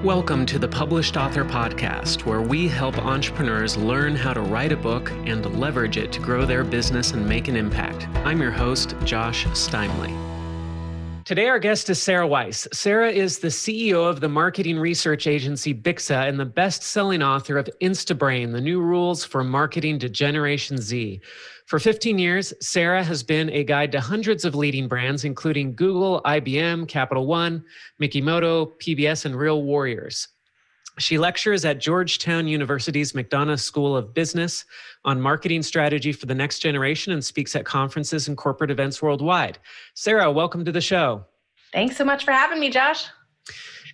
Welcome to the Published Author Podcast, where we help entrepreneurs learn how to write a book and leverage it to grow their business and make an impact. I'm your host, Josh Steimle. Today, our guest is Sarah Weise. Sarah is the CEO of the marketing research agency Bixa and the best-selling author of Instabrain, The New Rules for Marketing to Generation Z. For 15 years, Sarah has been a guide to hundreds of leading brands, including Google, IBM, Capital One, Mikimoto, PBS, and Real Warriors. She lectures at Georgetown University's McDonough School of Business on marketing strategy for the next generation and speaks at conferences and corporate events worldwide. Sarah, welcome to the show. Thanks so much for having me, Josh.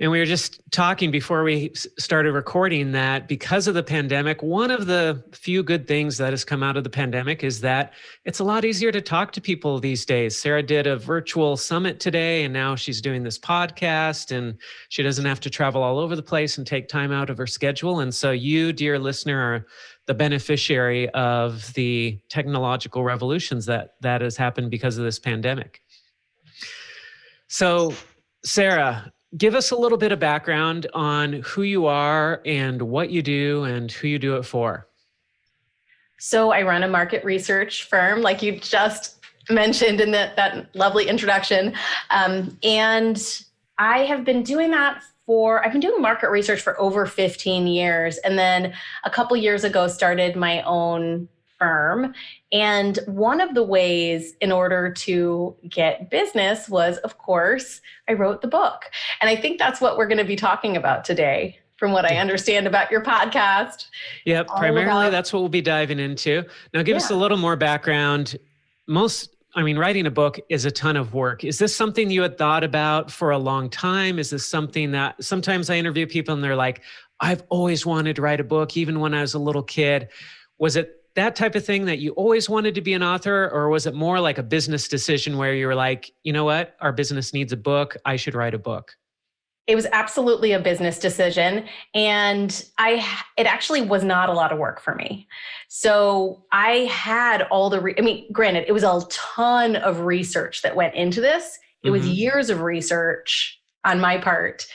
And we were just talking before we started recording that because of the pandemic, one of the few good things that has come out of the pandemic is that it's a lot easier to talk to people these days. Sarah did a virtual summit today, and now she's doing this podcast, and she doesn't have to travel all over the place and take time out of her schedule. And so you, dear listener, are the beneficiary of the technological revolutions that has happened because of this pandemic. So, Sarah, give us a little bit of background on who you are and what you do and who you do it for. So I run a market research firm, like you just mentioned in that lovely introduction. And I have been doing that I've been doing market research for over 15 years. And then a couple years ago, started my own firm. And one of the ways in order to get business was, of course, I wrote the book. And I think that's what we're going to be talking about today, from what I understand about your podcast. Yep, primarily that's what we'll be diving into. Now, give us a little more background. Writing a book is a ton of work. Is this something you had thought about for a long time? Is this something that sometimes I interview people and they're like, I've always wanted to write a book, even when I was a little kid. Was it that type of thing that you always wanted to be an author, or was it more like a business decision where you were like, you know what, our business needs a book, I should write a book? It was absolutely a business decision. And it actually was not a lot of work for me. So I had all granted, it was a ton of research that went into this. It was years of research on my part,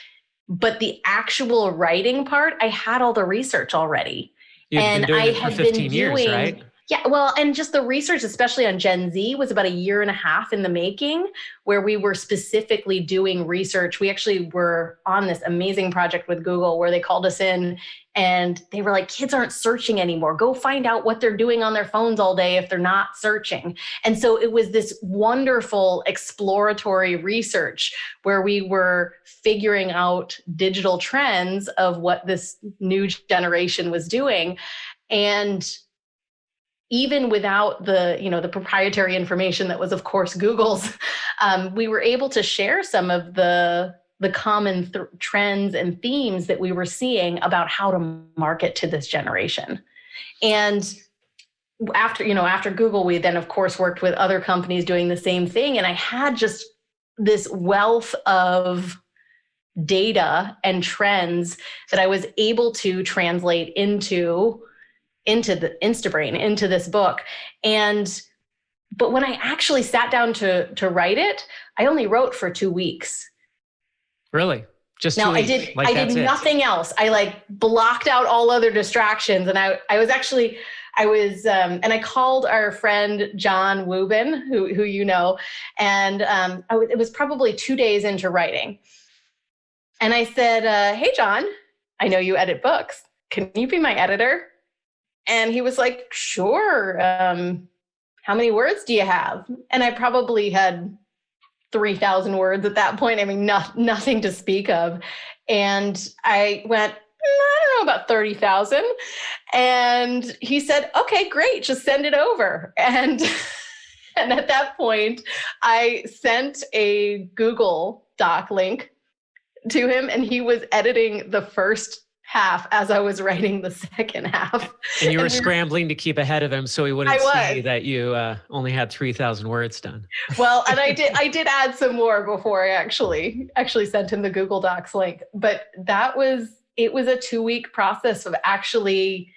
but the actual writing part, I had all the research already. You've been doing it for 15 years, right? Yeah, well, and just the research, especially on Gen Z, was about a year and a half in the making, where we were specifically doing research. We actually were on this amazing project with Google where they called us in and they were like, kids aren't searching anymore. Go find out what they're doing on their phones all day if they're not searching. And so it was this wonderful exploratory research where we were figuring out digital trends of what this new generation was doing. And even without the proprietary information that was, of course, Google's, we were able to share some of the common trends and themes that we were seeing about how to market to this generation. And after Google, we then, of course, worked with other companies doing the same thing. And I had just this wealth of data and trends that I was able to translate into the Instabrain, into this book. But when I actually sat down to write it, I only wrote for 2 weeks. Really? Just 2 now, weeks? I did nothing else. I blocked out all other distractions. And I called our friend, John Wubin, who you know, and it was probably 2 days into writing. And I said, hey, John, I know you edit books. Can you be my editor? And he was like, sure. How many words do you have? And I probably had 3,000 words at that point. I mean, nothing to speak of. And I went, I don't know, about 30,000. And he said, okay, great. Just send it over. And at that point, I sent a Google Doc link to him, and he was editing the first half as I was writing the second half. And you were scrambling to keep ahead of him so he wouldn't see that you only had 3,000 words done. Well, and I did add some more before I actually sent him the Google Docs link. But it was a 2-week process of actually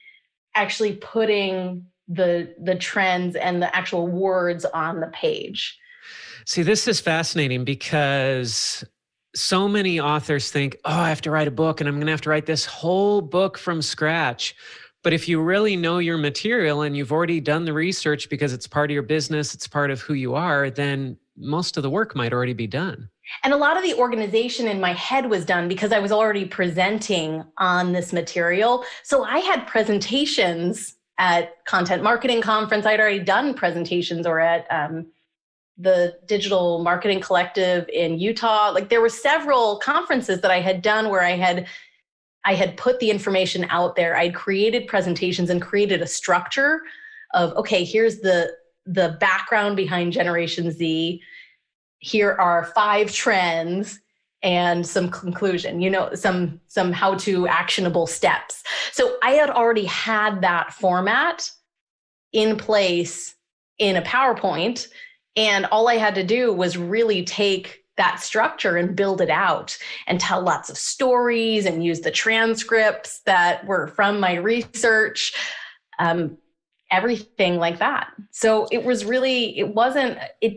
putting the trends and the actual words on the page. See, this is fascinating because so many authors think, oh, I have to write a book and I'm going to have to write this whole book from scratch. But if you really know your material and you've already done the research because it's part of your business, it's part of who you are, then most of the work might already be done. And a lot of the organization in my head was done because I was already presenting on this material. So I had presentations at Content Marketing Conference. I'd already done presentations, or at the Digital Marketing Collective in Utah. Like, there were several conferences that I had done where I had put the information out there. I'd created presentations and created a structure of, okay, here's the background behind Generation Z. Here are 5 trends and some conclusion, some how-to actionable steps. So I had already had that format in place in a PowerPoint, and all I had to do was really take that structure and build it out and tell lots of stories and use the transcripts that were from my research, everything like that. So it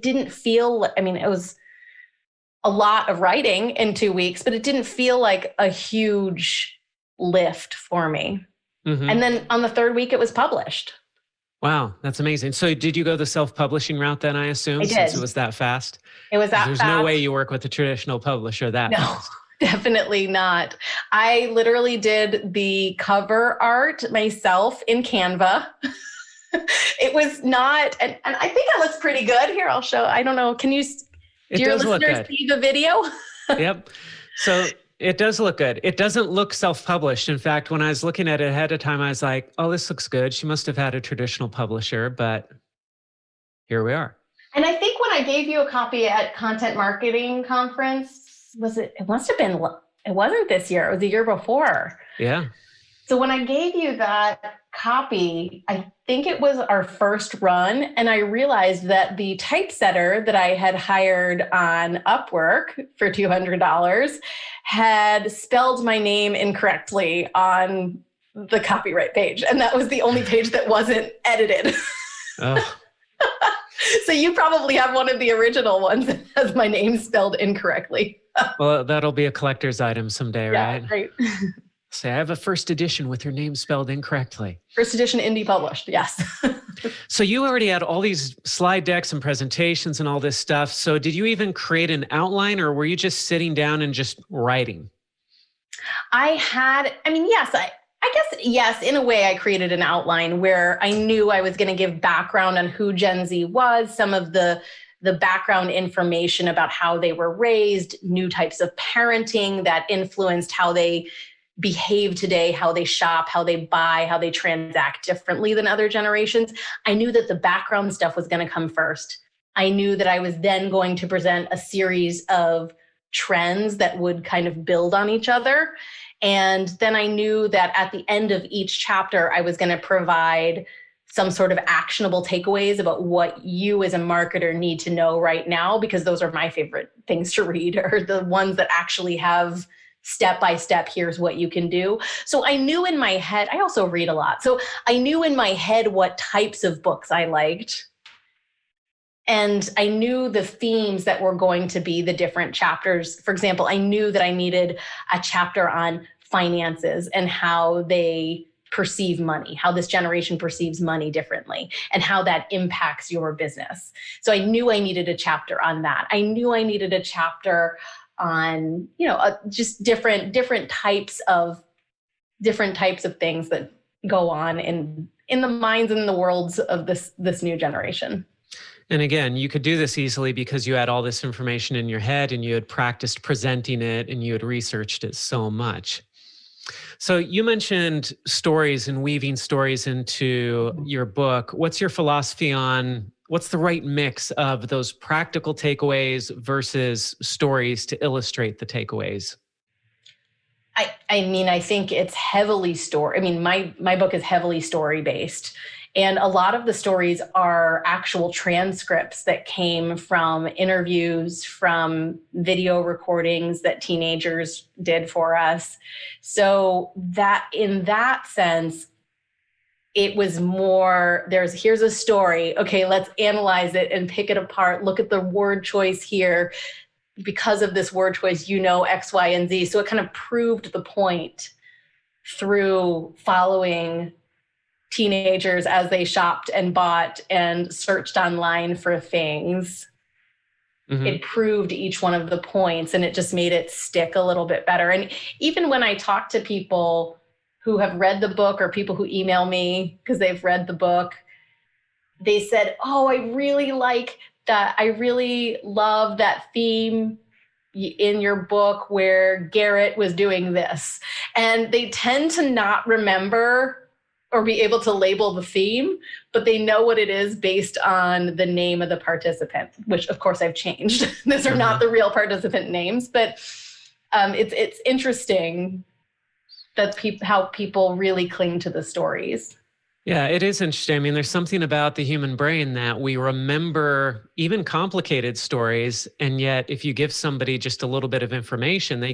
didn't feel, it was a lot of writing in 2 weeks, but it didn't feel like a huge lift for me. Mm-hmm. And then on the 3rd week, it was published. Wow, that's amazing. So did you go the self-publishing route then, I assume, I did. Since it was that fast? It was that fast. There's no way you work with a traditional publisher that fast. No, definitely not. I literally did the cover art myself in Canva. It was not, and I think it looks pretty good. Here, I'll show. I don't know. Do your listeners see the video? Yep. So it does look good. It doesn't look self-published. In fact, when I was looking at it ahead of time, I was like, oh, this looks good. She must have had a traditional publisher, but here we are. And I think when I gave you a copy at Content Marketing Conference, it wasn't this year. It was the year before. Yeah. So when I gave you that copy, I think it was our first run, and I realized that the typesetter that I had hired on Upwork for $200 had spelled my name incorrectly on the copyright page, and that was the only page that wasn't edited. Oh. So you probably have one of the original ones that has my name spelled incorrectly. Well, that'll be a collector's item someday, right? Yeah, right. Say, I have a first edition with your name spelled incorrectly. First edition indie published, yes. So you already had all these slide decks and presentations and all this stuff. So did you even create an outline, or were you just sitting down and just writing? Yes, in a way I created an outline where I knew I was going to give background on who Gen Z was, some of the background information about how they were raised, new types of parenting that influenced how they behave today, how they shop, how they buy, how they transact differently than other generations. I knew that the background stuff was going to come first. I knew that I was then going to present a series of trends that would kind of build on each other. And then I knew that at the end of each chapter, I was going to provide some sort of actionable takeaways about what you as a marketer need to know right now, because those are my favorite things to read, are the ones that actually have step-by-step, here's what you can do. So I knew in my head, I also read a lot. So I knew in my head what types of books I liked. And I knew the themes that were going to be the different chapters. For example, I knew that I needed a chapter on finances and how they perceive money, how this generation perceives money differently, and how that impacts your business. So I knew I needed a chapter on that. I knew I needed a chapter on, just different types of things that go on in the minds and the worlds of this new generation. And again, you could do this easily because you had all this information in your head and you had practiced presenting it and you had researched it so much. So you mentioned stories and weaving stories into your book. What's your philosophy on what's the right mix of those practical takeaways versus stories to illustrate the takeaways? I think it's heavily story. My book is heavily story-based. And a lot of the stories are actual transcripts that came from interviews, from video recordings that teenagers did for us. So that in that sense, it was more, here's a story. Okay, let's analyze it and pick it apart. Look at the word choice here. because of this word choice, X, Y, and Z. So it kind of proved the point through following teenagers as they shopped and bought and searched online for things. Mm-hmm. It proved each one of the points, and it just made it stick a little bit better. And even when I talk to people who have read the book or people who email me because they've read the book, they said, oh, I really like that. I really love that theme in your book where Garrett was doing this. And they tend to not remember or be able to label the theme, but they know what it is based on the name of the participant, which of course I've changed. These are not the real participant names, but it's interesting that how people really cling to the stories. Yeah, it is interesting. I mean, there's something about the human brain that we remember even complicated stories. And yet if you give somebody just a little bit of information,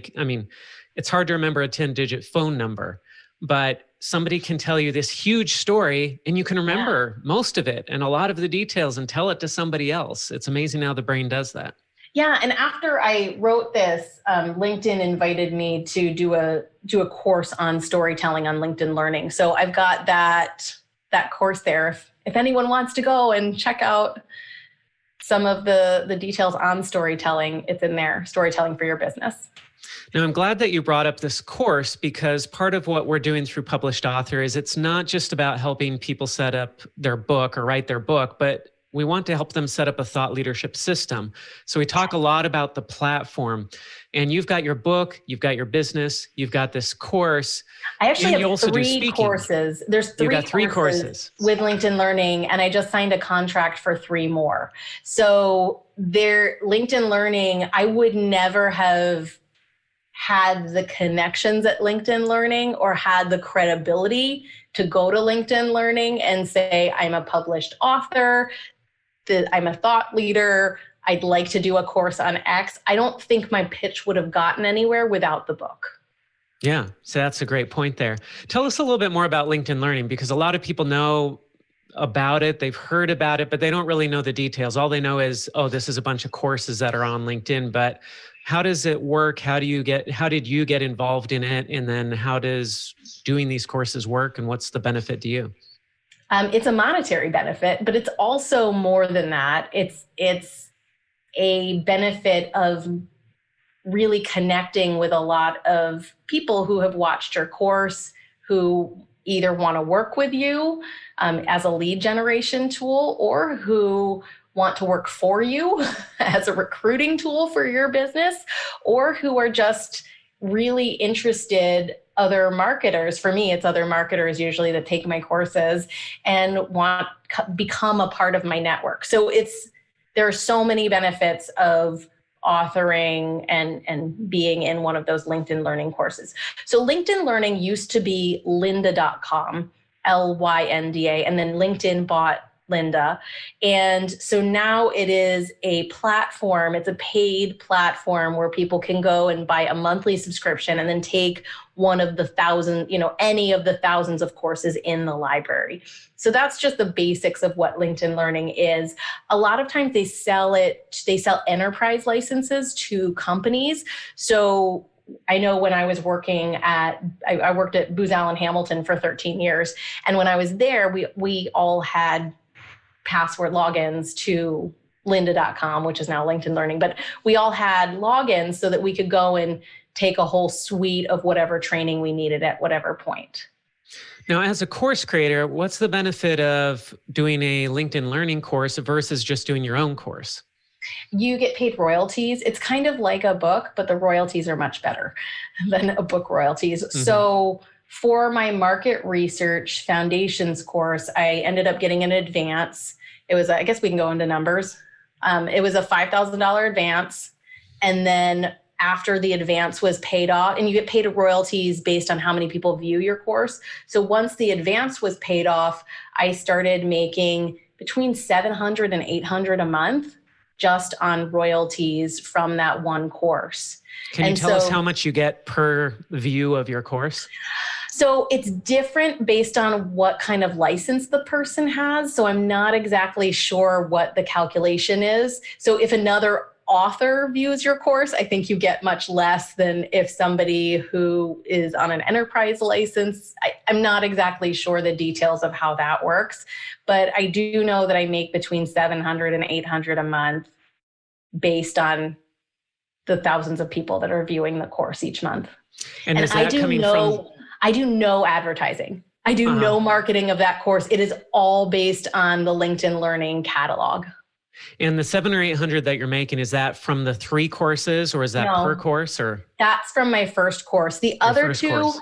it's hard to remember a 10-digit phone number, but somebody can tell you this huge story and you can remember most of it and a lot of the details and tell it to somebody else. It's amazing how the brain does that. Yeah. And after I wrote this, LinkedIn invited me to do a course on storytelling on LinkedIn Learning. So I've got that course there. If anyone wants to go and check out some of the details on storytelling, it's in there, Storytelling for Your Business. Now, I'm glad that you brought up this course because part of what we're doing through Published Author is it's not just about helping people set up their book or write their book, but we want to help them set up a thought leadership system. So we talk a lot about the platform, and you've got your book, you've got your business, you've got this course. I actually have three courses. There's three courses with LinkedIn Learning, and I just signed a contract for 3 more. So LinkedIn Learning, I would never have had the connections at LinkedIn Learning or had the credibility to go to LinkedIn Learning and say, I'm a published author, that I'm a thought leader, I'd like to do a course on X. I don't think my pitch would have gotten anywhere without the book. Yeah, so that's a great point there. Tell us a little bit more about LinkedIn Learning, because a lot of people know about it, they've heard about it, but they don't really know the details. All they know is, oh, this is a bunch of courses that are on LinkedIn, but how does it work? How did you get involved in it? And then how does doing these courses work, and what's the benefit to you? It's a monetary benefit, but it's also more than that. It's a benefit of really connecting with a lot of people who have watched your course, who either want to work with you as a lead generation tool, or who want to work for you as a recruiting tool for your business, or who are just really interested, other marketers. For me, it's other marketers usually that take my courses and want to become a part of my network. So there are so many benefits of authoring and being in one of those LinkedIn Learning courses. So LinkedIn Learning used to be lynda.com, Lynda, and then LinkedIn bought Lynda. And so now it is a platform, it's a paid platform where people can go and buy a monthly subscription and then take one of the any of the thousands of courses in the library. So that's just the basics of what LinkedIn Learning is. A lot of times they sell enterprise licenses to companies. So I know when I was working I worked at Booz Allen Hamilton for 13 years. And when I was there, we all had password logins to lynda.com, which is now LinkedIn Learning. But we all had logins so that we could go and take a whole suite of whatever training we needed at whatever point. Now, as a course creator, what's the benefit of doing a LinkedIn Learning course versus just doing your own course? You get paid royalties. It's kind of like a book, but the royalties are much better than a book royalties. Mm-hmm. So for my market research foundations course, I ended up getting an advance. It was, I guess we can go into numbers. It was a $5,000 advance. And then after the advance was paid off, and you get paid royalties based on how many people view your course. So once the advance was paid off, I started making between $700 and $800 a month just on royalties from that one course. Can you tell us how much you get per view of your course? So it's different based on what kind of license the person has. So I'm not exactly sure what the calculation is. So if another author views your course, I think you get much less than if somebody who is on an enterprise license. I'm not exactly sure the details of how that works, but I do know that I make between 700 and 800 a month based on the thousands of people that are viewing the course each month. And is that coming from? I do no advertising. I do no marketing of that course. It is all based on the LinkedIn Learning catalog. And the 700 or 800 that you're making, is that from the 3 courses, or is that per course? Or that's from my first course. The other 2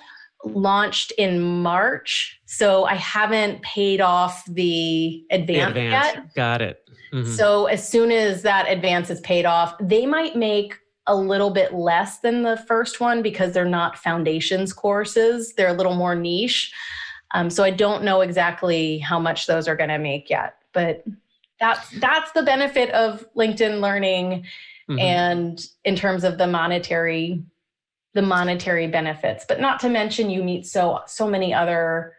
launched in March, so I haven't paid off the advance yet. Got it. Mm-hmm. So as soon as that advance is paid off, they might make a little bit less than the first one because they're not foundations courses. They're a little more niche. So I don't know exactly how much those are going to make yet, but that's the benefit of LinkedIn Learning. Mm-hmm. And in terms of the monetary benefits, but not to mention you meet so many other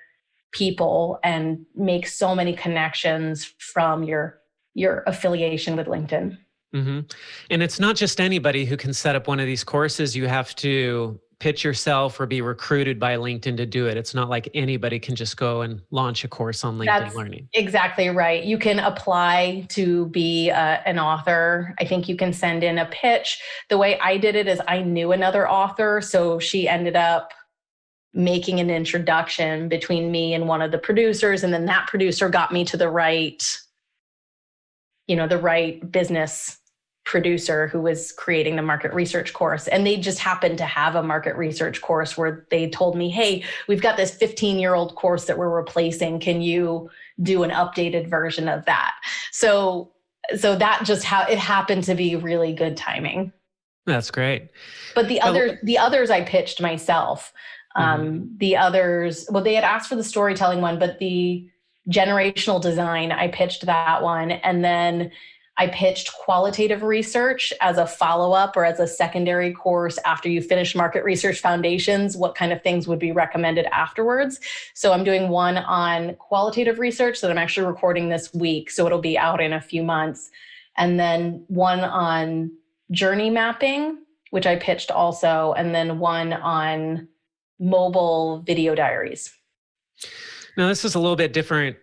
people and make so many connections from your affiliation with LinkedIn. Mm-hmm. And it's not just anybody who can set up one of these courses. You have to pitch yourself or be recruited by LinkedIn to do it. It's not like anybody can just go and launch a course on LinkedIn Learning. Exactly right. You can apply to be an author. I think you can send in a pitch. The way I did it is I knew another author, so she ended up making an introduction between me and one of the producers, and then that producer got me to the right business producer who was creating the market research course. And they just happened to have a market research course where they told me, hey, we've got this 15-year-old course that we're replacing. Can you do an updated version of that? So that just it happened to be really good timing. That's great. But the others I pitched myself. The others, they had asked for the storytelling one, but the generational design, I pitched that one. And then I pitched qualitative research as a follow-up or as a secondary course after you finish market research foundations, what kind of things would be recommended afterwards. So I'm doing one on qualitative research that I'm actually recording this week. So it'll be out in a few months. And then one on journey mapping, which I pitched also. And then one on mobile video diaries. Now, this is a little bit different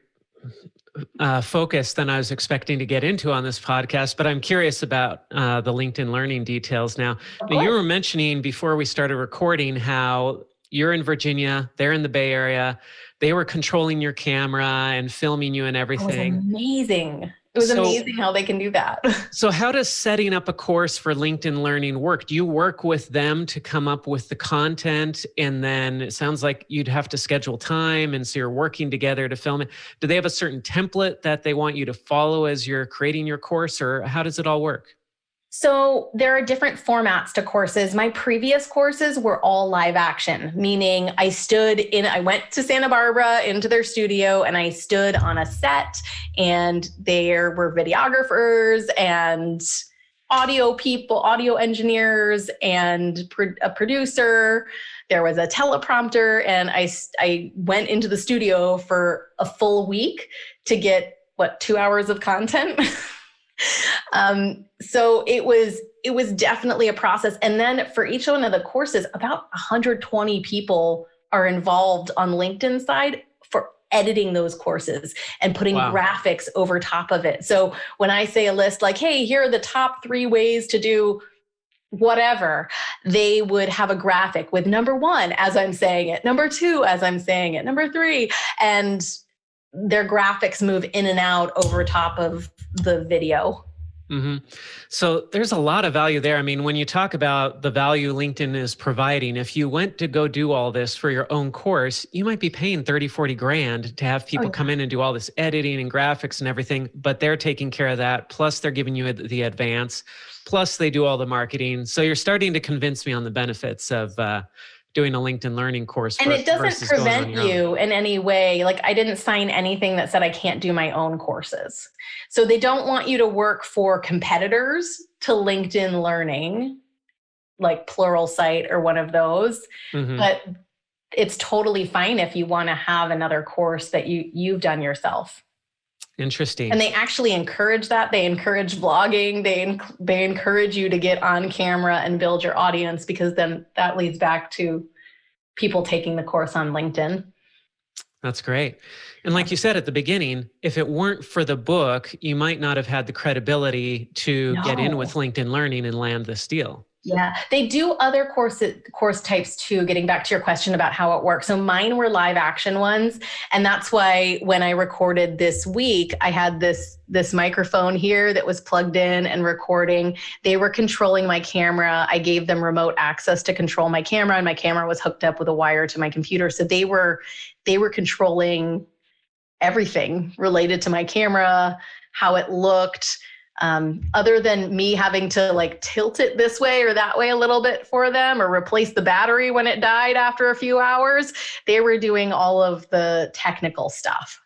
focus than I was expecting to get into on this podcast, but I'm curious about the LinkedIn Learning details now. Now, you were mentioning before we started recording how you're in Virginia, they're in the Bay Area. They were controlling your camera and filming you and everything. It was amazing. It was amazing how they can do that. So how does setting up a course for LinkedIn Learning work? Do you work with them to come up with the content? And then it sounds like you'd have to schedule time. And so you're working together to film it. Do they have a certain template that they want you to follow as you're creating your course, or how does it all work? So there are different formats to courses. My previous courses were all live action, meaning I went to Santa Barbara into their studio and I stood on a set, and there were videographers and audio people, audio engineers, and a producer. There was a teleprompter, and I went into the studio for a full week to get 2 hours of content. So it was definitely a process. And then for each one of the courses, about 120 people are involved on LinkedIn side for editing those courses and putting graphics over top of it. So when I say a list like, hey, here are the top 3 ways to do whatever, they would have a graphic with number 1 as I'm saying it, number 2 as I'm saying it, number 3, and their graphics move in and out over top of the video. Mm-hmm. So there's a lot of value there. I mean, when you talk about the value LinkedIn is providing, if you went to go do all this for your own course, you might be paying 30, 40 grand to have people come in and do all this editing and graphics and everything, but they're taking care of that. Plus they're giving you the advance, plus they do all the marketing. So you're starting to convince me on the benefits of, doing a LinkedIn Learning course. And it doesn't prevent you in any way. Like I didn't sign anything that said I can't do my own courses. So they don't want you to work for competitors to LinkedIn Learning, like Pluralsight or one of those. Mm-hmm. But it's totally fine if you want to have another course that you've done yourself. Interesting. And they actually encourage that. They encourage vlogging. They encourage you to get on camera and build your audience, because then that leads back to people taking the course on LinkedIn. That's great. And like you said at the beginning, if it weren't for the book, you might not have had the credibility to get in with LinkedIn Learning and land this deal. Yeah, they do other course types too, getting back to your question about how it works. So mine were live action ones. And that's why when I recorded this week, I had this microphone here that was plugged in and recording. They were controlling my camera. I gave them remote access to control my camera, and my camera was hooked up with a wire to my computer. So they were controlling everything related to my camera, how it looked. Other than me having to like tilt it this way or that way a little bit for them, or replace the battery when it died after a few hours, they were doing all of the technical stuff.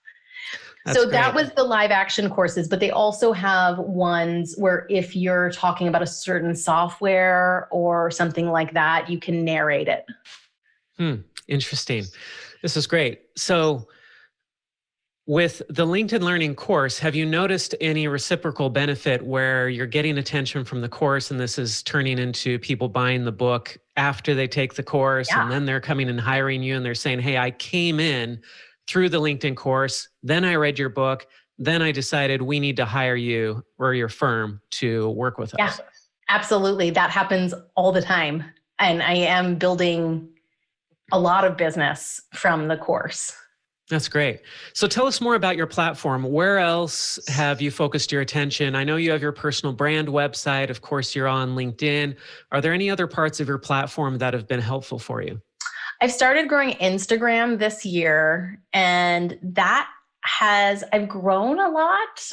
That's so great. That was the live action courses, but they also have ones where if you're talking about a certain software or something like that, you can narrate it. Interesting. This is great. So with the LinkedIn Learning course, have you noticed any reciprocal benefit where you're getting attention from the course and this is turning into people buying the book after they take the course, and then they're coming and hiring you and they're saying, hey, I came in through the LinkedIn course, then I read your book, then I decided we need to hire you or your firm to work with us? Yeah, absolutely. That happens all the time. And I am building a lot of business from the course. That's great. So tell us more about your platform. Where else have you focused your attention? I know you have your personal brand website. Of course, you're on LinkedIn. Are there any other parts of your platform that have been helpful for you? I've started growing Instagram this year, and I've grown a lot.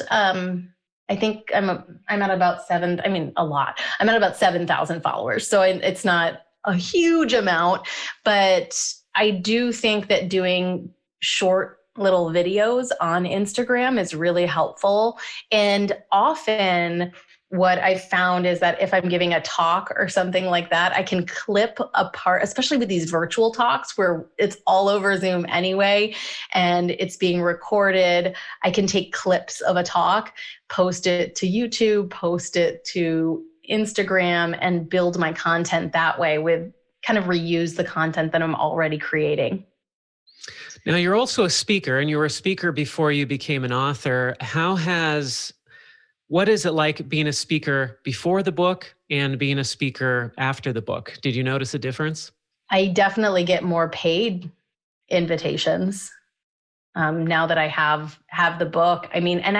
I think I'm at about I'm at about 7,000 followers. So it's not a huge amount, but I do think that doing short little videos on Instagram is really helpful. And often what I've found is that if I'm giving a talk or something like that, I can clip a part, especially with these virtual talks where it's all over Zoom anyway, and it's being recorded. I can take clips of a talk, post it to YouTube, post it to Instagram, and build my content that way, with kind of reuse the content that I'm already creating. Now, you're also a speaker, and you were a speaker before you became an author. What is it like being a speaker before the book and being a speaker after the book? Did you notice a difference? I definitely get more paid invitations now that I have the book. I mean, and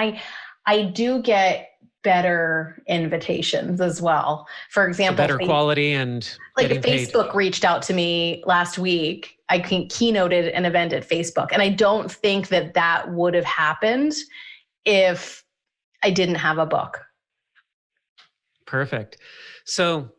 I do get better invitations as well. For example, better quality and like Facebook reached out to me last week. I keynoted an event at Facebook, and I don't think that would have happened if I didn't have a book. Perfect. So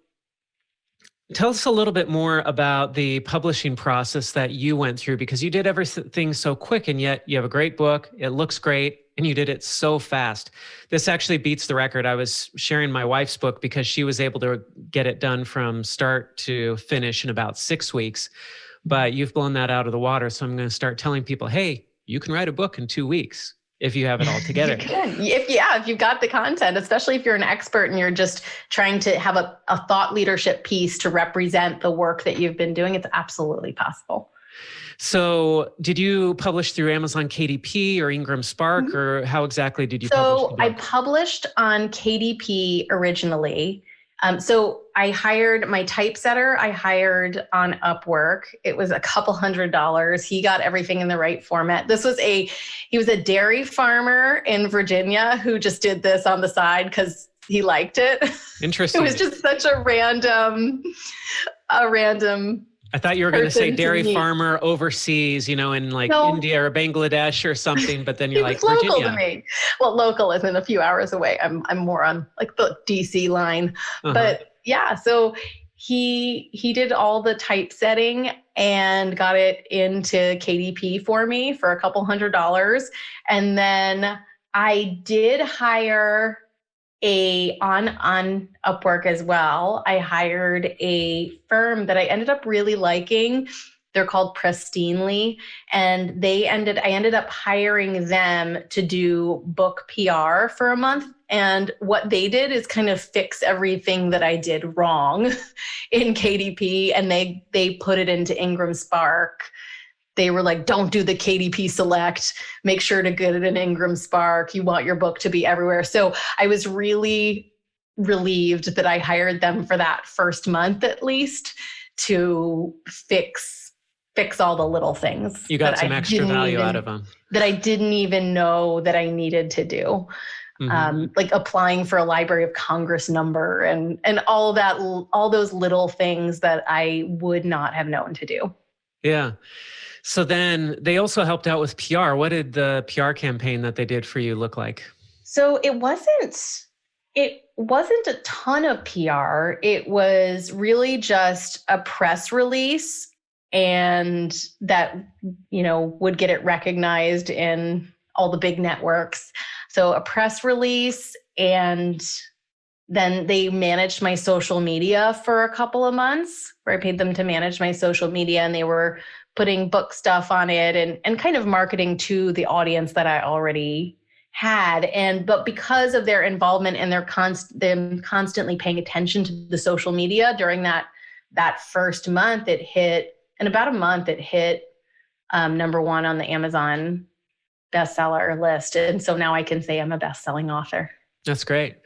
tell us a little bit more about the publishing process that you went through, because you did everything so quick, and yet you have a great book. It looks great, and you did it so fast. This actually beats the record. I was sharing my wife's book because she was able to get it done from start to finish in about 6 weeks. But you've blown that out of the water. So I'm going to start telling people, hey, you can write a book in 2 weeks if you have it all together. You can. If you've got the content, especially if you're an expert and you're just trying to have a thought leadership piece to represent the work that you've been doing, it's absolutely possible. So did you publish through Amazon KDP or Ingramspark, or how exactly did you publish? So I published on KDP originally. So I hired my typesetter. I hired on Upwork. It was a couple $100s. He got everything in the right format. He was a dairy farmer in Virginia who just did this on the side because he liked it. Interesting. It was just such a random. I thought you were going to say dairy farmer overseas, in like India or Bangladesh or something, but then you're like Virginia. Local to me. Well, local isn't a few hours away. I'm more on like the DC line. But yeah, so he did all the typesetting and got it into KDP for me for a couple $100s. And then I did hire on Upwork as well. I hired a firm that I ended up really liking. They're called Pristinely, and I ended up hiring them to do book PR for a month. And what they did is kind of fix everything that I did wrong in KDP, and they put it into Ingramspark. They were like, don't do the KDP select, make sure to get it in Ingramspark. You want your book to be everywhere. So I was really relieved that I hired them for that first month, at least, to fix all the little things. You got some extra value out of them that I didn't even know that I needed to do. Like applying for a Library of Congress number and all those little things that I would not have known to do. Yeah. So then they also helped out with PR. What did the PR campaign that they did for you look like? So it wasn't a ton of PR. It was really just a press release, and that, would get it recognized in all the big networks. So a press release, and then they managed my social media for a couple of months, where I paid them to manage my social media, and they were putting book stuff on it and kind of marketing to the audience that I already had. But because of their involvement and them constantly paying attention to the social media during that first month, in about a month, it hit number one on the Amazon bestseller list. And so now I can say I'm a best-selling author. That's great.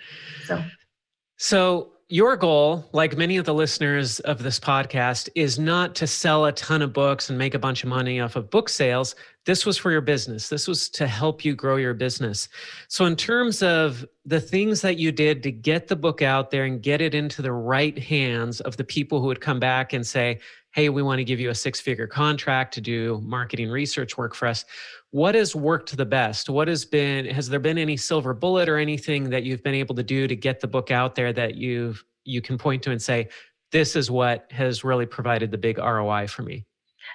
So your goal, like many of the listeners of this podcast, is not to sell a ton of books and make a bunch of money off of book sales. This was for your business. This was to help you grow your business. So in terms of the things that you did to get the book out there and get it into the right hands of the people who would come back and say, hey, we want to give you a 6-figure contract to do marketing research work for us. What has worked the best? Has there been any silver bullet or anything that you've been able to do to get the book out there that you can point to and say, this is what has really provided the big ROI for me?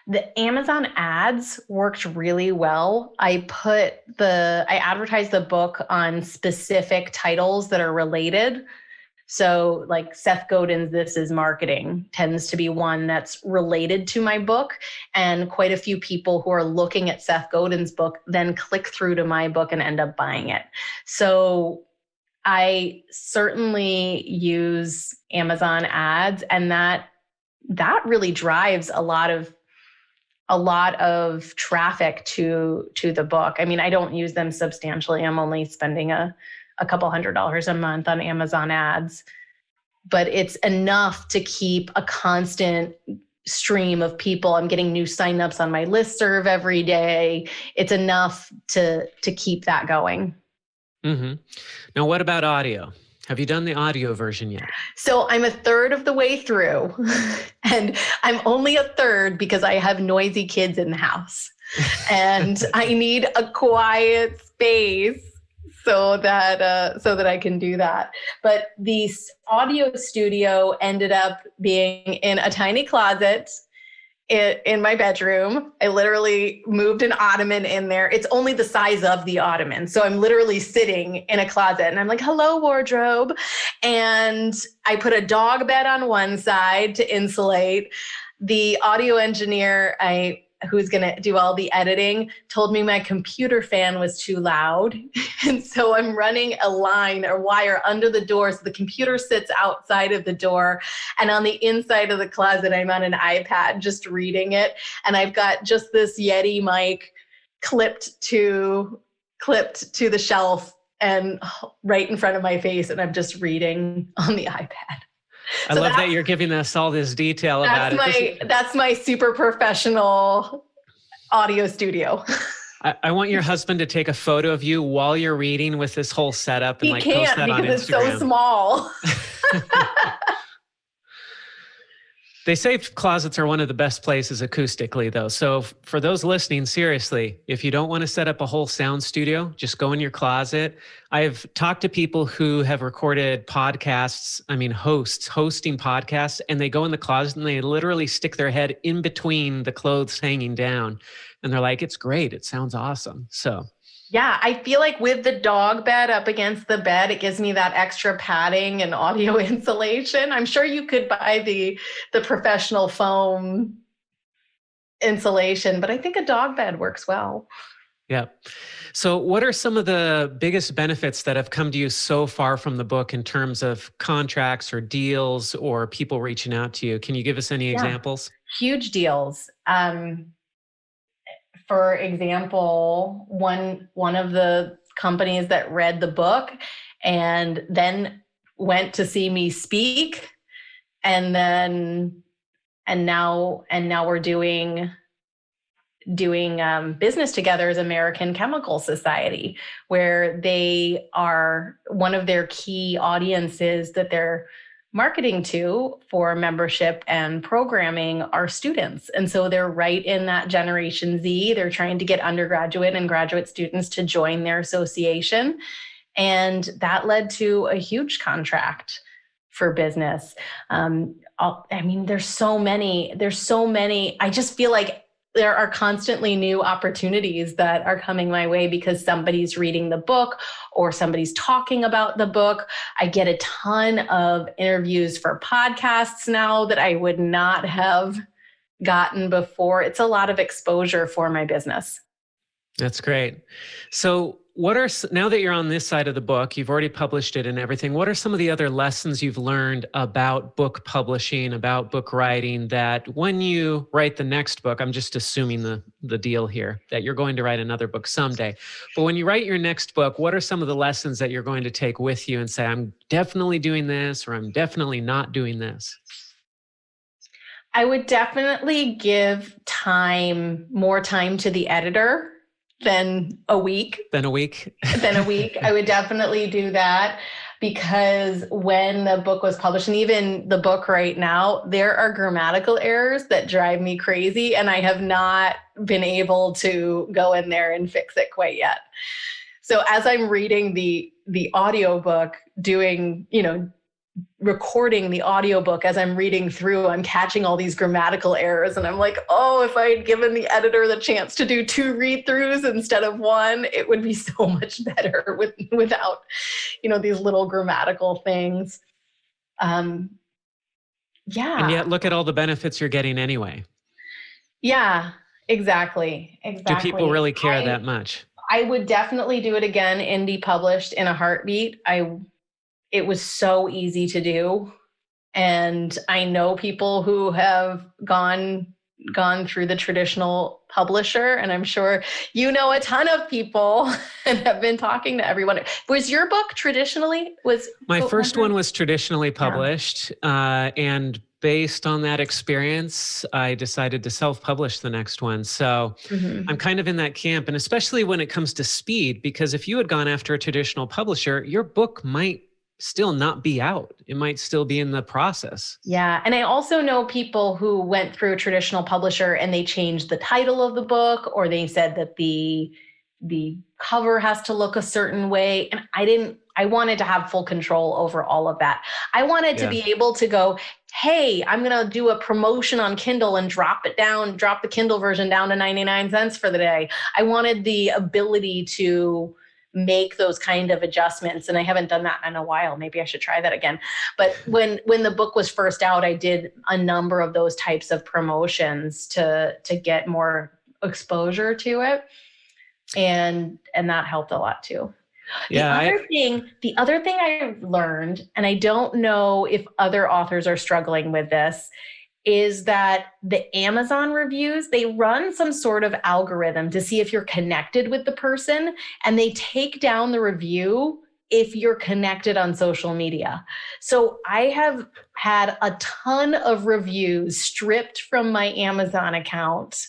The Amazon ads worked really well. I advertised the book on specific titles that are related. So like Seth Godin's This Is Marketing tends to be one that's related to my book. And quite a few people who are looking at Seth Godin's book then click through to my book and end up buying it. So I certainly use Amazon ads, and that really drives a lot of traffic to the book. I mean, I don't use them substantially. I'm only spending a couple $100 a month on Amazon ads, but it's enough to keep a constant stream of people. I'm getting new signups on my listserv every day. It's enough to keep that going. Mm-hmm. Now, what about audio? Have you done the audio version yet? So I'm a third of the way through, and I'm only a third because I have noisy kids in the house and I need a quiet space so that I can do that. But the audio studio ended up being in a tiny closet in my bedroom. I literally moved an ottoman in there. It's only the size of the ottoman. So I'm literally sitting in a closet and I'm like, hello, wardrobe. And I put a dog bed on one side to insulate. The audio engineer, who's going to do all the editing, told me my computer fan was too loud. And so I'm running a line or wire under the door. So the computer sits outside of the door. And on the inside of the closet, I'm on an iPad just reading it. And I've got just this Yeti mic clipped to the shelf and right in front of my face. And I'm just reading on the iPad. I love that you're giving us all this detail about it. That's my super professional audio studio. I want your husband to take a photo of you while you're reading with this whole setup and post that on Instagram. Because it's so small. They say closets are one of the best places acoustically, though. So for those listening, seriously, if you don't want to set up a whole sound studio, just go in your closet. I've talked to people who have recorded podcasts, hosting podcasts, and they go in the closet and they literally stick their head in between the clothes hanging down. And they're like, it's great. It sounds awesome. So yeah, I feel like with the dog bed up against the bed, it gives me that extra padding and audio insulation. I'm sure you could buy the professional foam insulation, but I think a dog bed works well. Yeah. So what are some of the biggest benefits that have come to you so far from the book in terms of contracts or deals or people reaching out to you? Can you give us any Yeah, examples? huge deals. For example, one of the companies that read the book and then went to see me speak, and then and now we're doing business together as American Chemical Society, where they are one of their key audiences that they're marketing to for membership and programming are students. And so they're right in that Generation Z. They're trying to get undergraduate and graduate students to join their association. And that led to a huge contract for business. There's so many. I just feel like there are constantly new opportunities that are coming my way because somebody's reading the book or somebody's talking about the book. I get a ton of interviews for podcasts now that I would not have gotten before. It's a lot of exposure for my business. That's great. So now that you're on this side of the book, you've already published it and everything, what are some of the other lessons you've learned about book publishing, about book writing, that when you write the next book, I'm just assuming the deal here, that you're going to write another book someday. But when you write your next book, what are some of the lessons that you're going to take with you and say, I'm definitely doing this, or I'm definitely not doing this? I would definitely give more time to the editor than a week. Than a week? I would definitely do that, because when the book was published, and even the book right now, there are grammatical errors that drive me crazy, and I have not been able to go in there and fix it quite yet. So as I'm reading the audiobook, recording the audiobook as I'm reading through, I'm catching all these grammatical errors, and I'm like, oh, if I had given the editor the chance to do 2 read-throughs instead of 1, it would be so much better without, these little grammatical things. Yeah. And yet look at all the benefits you're getting anyway. Yeah, exactly. Do people really care that much? I would definitely do it again, indie published, in a heartbeat. It was so easy to do. And I know people who have gone through the traditional publisher, and I'm sure you know a ton of people and have been talking to everyone. Was your book traditionally? My first one was traditionally published, and based on that experience, I decided to self-publish the next one. So I'm kind of in that camp, and especially when it comes to speed, because if you had gone after a traditional publisher, your book might still not be out. It might still be in the process. Yeah. And I also know people who went through a traditional publisher and they changed the title of the book, or they said that the cover has to look a certain way. And I wanted to have full control over all of that. I wanted to be able to go, hey, I'm going to do a promotion on Kindle and drop the Kindle version down to 99 cents for the day. I wanted the ability to make those kind of adjustments. And I haven't done that in a while. Maybe I should try that again. But when the book was first out, I did a number of those types of promotions to get more exposure to it. And that helped a lot too. Yeah. The other thing I've learned, and I don't know if other authors are struggling with this, is that the Amazon reviews, they run some sort of algorithm to see if you're connected with the person, and they take down the review if you're connected on social media. So I have had a ton of reviews stripped from my Amazon account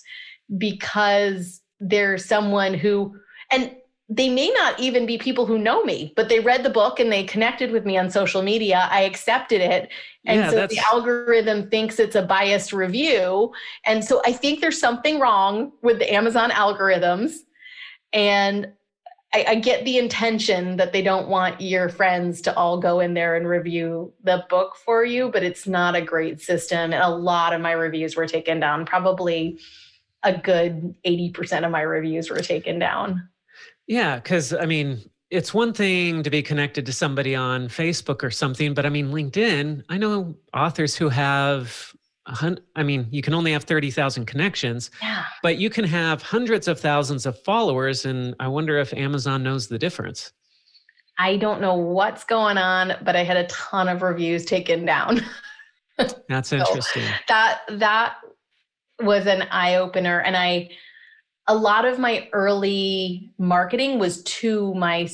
because there's someone who, and they may not even be people who know me, but they read the book and they connected with me on social media. I accepted it. And the algorithm thinks it's a biased review. And so I think there's something wrong with the Amazon algorithms. And I get the intention that they don't want your friends to all go in there and review the book for you, but it's not a great system. And a lot of my reviews were taken down. Probably a good 80% of my reviews were taken down. Yeah, because it's one thing to be connected to somebody on Facebook or something, but LinkedIn, I know authors who have I mean, you can only have 30,000 connections, Yeah. but you can have hundreds of thousands of followers. And I wonder if Amazon knows the difference. I don't know what's going on, but I had a ton of reviews taken down. That's So interesting. that was an eye opener. And a lot of my early marketing was to my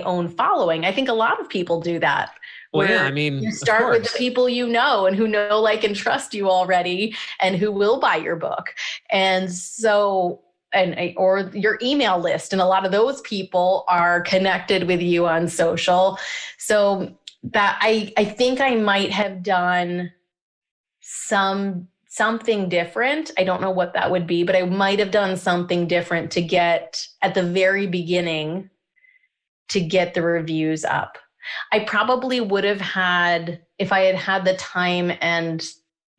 own following. I think a lot of people do that. Well, Where yeah, I mean, you of start with the course. people you know and who know, like, and trust you already, and who will buy your book. And so, or your email list. And a lot of those people are connected with you on social. So that I think I might have done something different. I don't know what that would be, but I might have done something different to get at the very beginning to get the reviews up. I probably would have had, if I had had the time and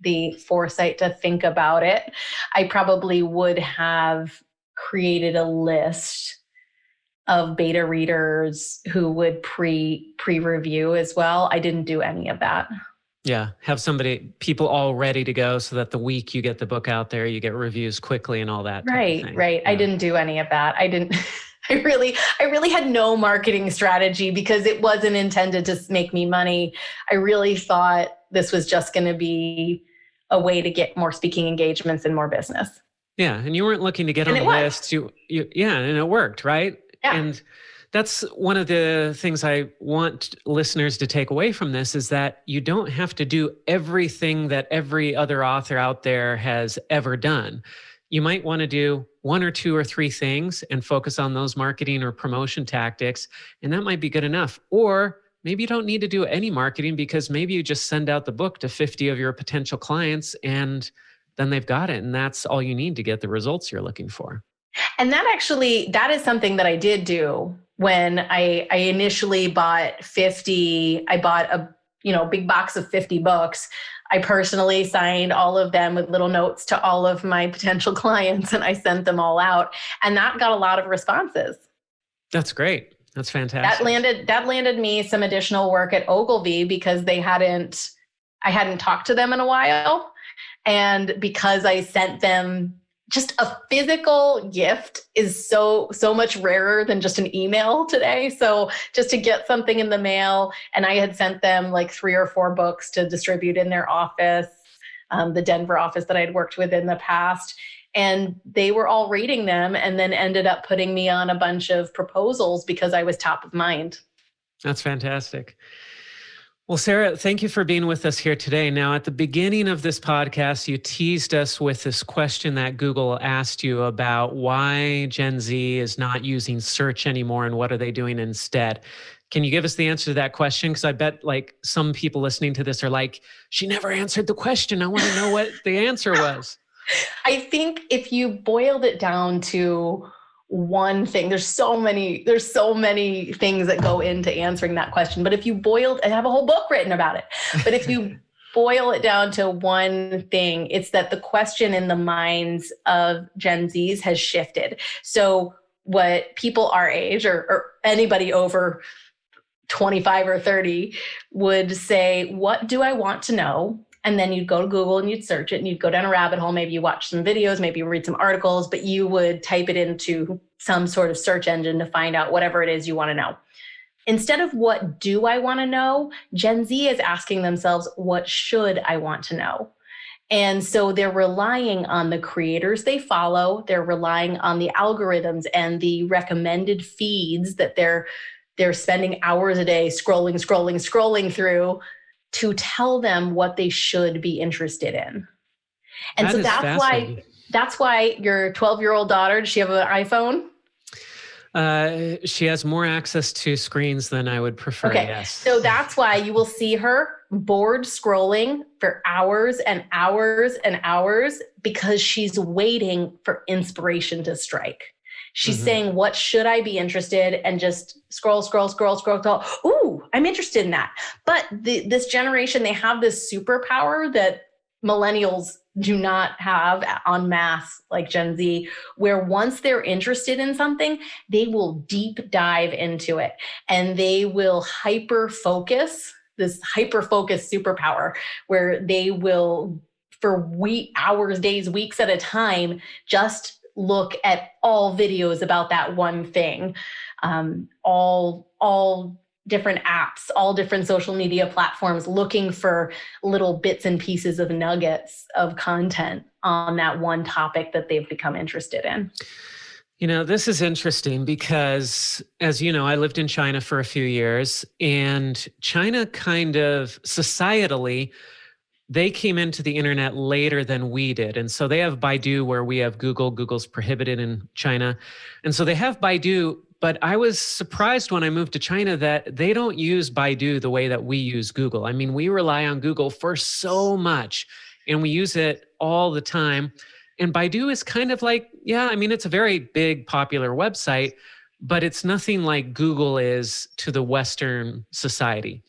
the foresight to think about it, I probably would have created a list of beta readers who would pre-review as well. I didn't do any of that. Yeah. Have people all ready to go so that the week you get the book out there, you get reviews quickly and all that type of thing. Right. Yeah. I didn't do any of that. I didn't. I really had no marketing strategy because it wasn't intended to make me money. I really thought this was just going to be a way to get more speaking engagements and more business. Yeah. And you weren't looking to get on lists. Yeah. And it worked, right? Yeah. And that's one of the things I want listeners to take away from this is that you don't have to do everything that every other author out there has ever done. You might want to do one or two or three things and focus on those marketing or promotion tactics, and that might be good enough. Or maybe you don't need to do any marketing because maybe you just send out the book to 50 of your potential clients and then they've got it. And that's all you need to get the results you're looking for. And that is something that I did do when I initially bought 50. I bought a big box of 50 books. I personally signed all of them with little notes to all of my potential clients, and I sent them all out. And that got a lot of responses. That's great. That's fantastic. That landed me some additional work at Ogilvy because I hadn't talked to them in a while. And because I sent them just a physical gift is so much rarer than just an email today. So just to get something in the mail, and I had sent them like 3 or 4 books to distribute in their office, the Denver office that I'd worked with in the past. And they were all reading them and then ended up putting me on a bunch of proposals because I was top of mind. That's fantastic. Well, Sarah, thank you for being with us here today. Now, at the beginning of this podcast, you teased us with this question that Google asked you about why Gen Z is not using search anymore and what are they doing instead. Can you give us the answer to that question? Because I bet like some people listening to this are like, she never answered the question. I want to know what the answer was. I think if you boiled it down to one thing, there's so many things that go into answering that question. But if you I have a whole book written about it. But if you boil it down to one thing, it's that the question in the minds of Gen Zs has shifted. So what people our age or anybody over 25 or 30 would say, what do I want to know? And then you'd go to Google and you'd search it and you'd go down a rabbit hole. Maybe you watch some videos, maybe you read some articles, but you would type it into some sort of search engine to find out whatever it is you want to know. Instead of what do I want to know, Gen Z is asking themselves, what should I want to know? And so they're relying on the creators they follow. They're relying on the algorithms and the recommended feeds that they're spending hours a day scrolling through to tell them what they should be interested in. And so that's why your 12-year-old daughter, does she have an iPhone? She has more access to screens than I would prefer, okay. Yes. So that's why you will see her bored scrolling for hours and hours and hours because she's waiting for inspiration to strike. She's saying, what should I be interested in? And just scroll. Ooh, I'm interested in that. But this generation, they have this superpower that millennials do not have en masse like Gen Z, where once they're interested in something, they will deep dive into it and they will hyper focus superpower where they will for hours, days, weeks at a time, just look at all videos about that one thing. All different apps, all different social media platforms, looking for little bits and pieces of nuggets of content on that one topic that they've become interested in. This is interesting because, as you know, I lived in China for a few years, and China kind of societally, they came into the internet later than we did. And so they have Baidu where we have Google. Google's prohibited in China. And so they have Baidu, but I was surprised when I moved to China that they don't use Baidu the way that we use Google. I mean, we rely on Google for so much and we use it all the time. And Baidu is kind of like, it's a very big, popular website, but it's nothing like Google is to the Western society.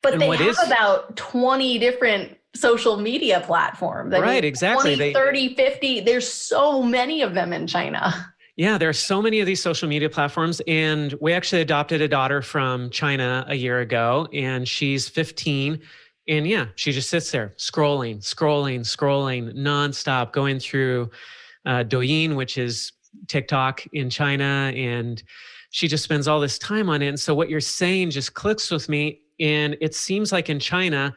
But they have about 20 different social media platforms. Right, exactly. 20, 30, 50. There's so many of them in China. Yeah, there are so many of these social media platforms. And we actually adopted a daughter from China a year ago, and she's 15. And she just sits there scrolling nonstop, going through Douyin, which is TikTok in China. And she just spends all this time on it. And so what you're saying just clicks with me. And it seems like in China,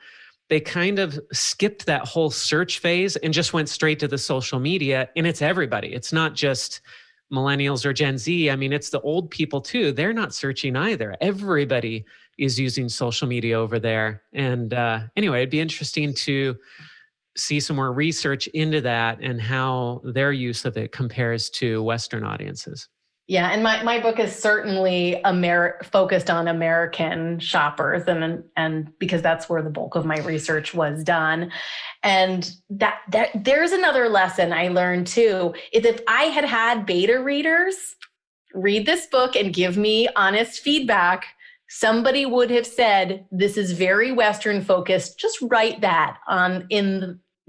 they kind of skipped that whole search phase and just went straight to the social media. And it's everybody. It's not just millennials or Gen Z. I mean, it's the old people too. They're not searching either. Everybody is using social media over there. And anyway, it'd be interesting to see some more research into that and how their use of it compares to Western audiences. Yeah, and my book is certainly focused on American shoppers, and because that's where the bulk of my research was done. And that there's another lesson I learned too, is if I had beta readers read this book and give me honest feedback, somebody would have said, this is very Western focused. Just write that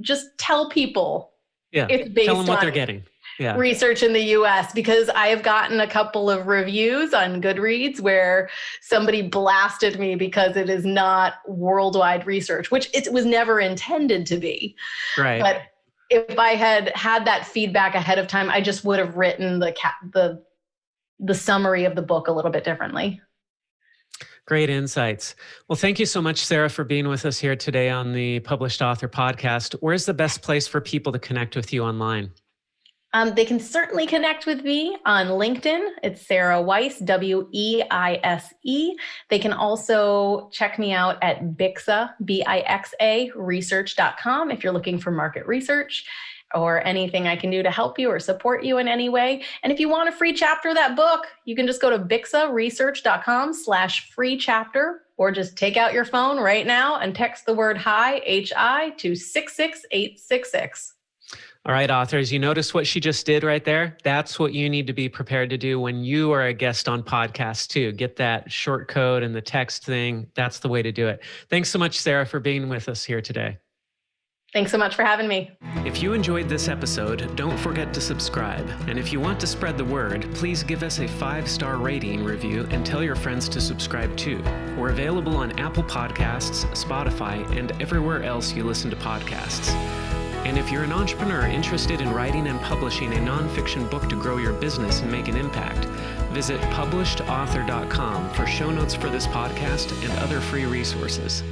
just tell people. Yeah, it's based tell them what on they're getting. Yeah. Research in the US, because I have gotten a couple of reviews on Goodreads where somebody blasted me because it is not worldwide research, which it was never intended to be. Right. But if I had that feedback ahead of time, I just would have written the summary of the book a little bit differently. Great insights. Well, thank you so much, Sarah, for being with us here today on the Published Author Podcast. Where's the best place for people to connect with you online? They can certainly connect with me on LinkedIn. It's Sarah Weise, Weise. They can also check me out at Bixa, Bixa, research.com if you're looking for market research or anything I can do to help you or support you in any way. And if you want a free chapter of that book, you can just go to bixaresearch.com/free chapter, or just take out your phone right now and text the word HI, HI, to 66866. All right, authors, you notice what she just did right there? That's what you need to be prepared to do when you are a guest on podcasts too. Get that short code and the text thing. That's the way to do it. Thanks so much, Sarah, for being with us here today. Thanks so much for having me. If you enjoyed this episode, don't forget to subscribe. And if you want to spread the word, please give us a 5-star rating review and tell your friends to subscribe too. We're available on Apple Podcasts, Spotify, and everywhere else you listen to podcasts. And if you're an entrepreneur interested in writing and publishing a nonfiction book to grow your business and make an impact, visit publishedauthor.com for show notes for this podcast and other free resources.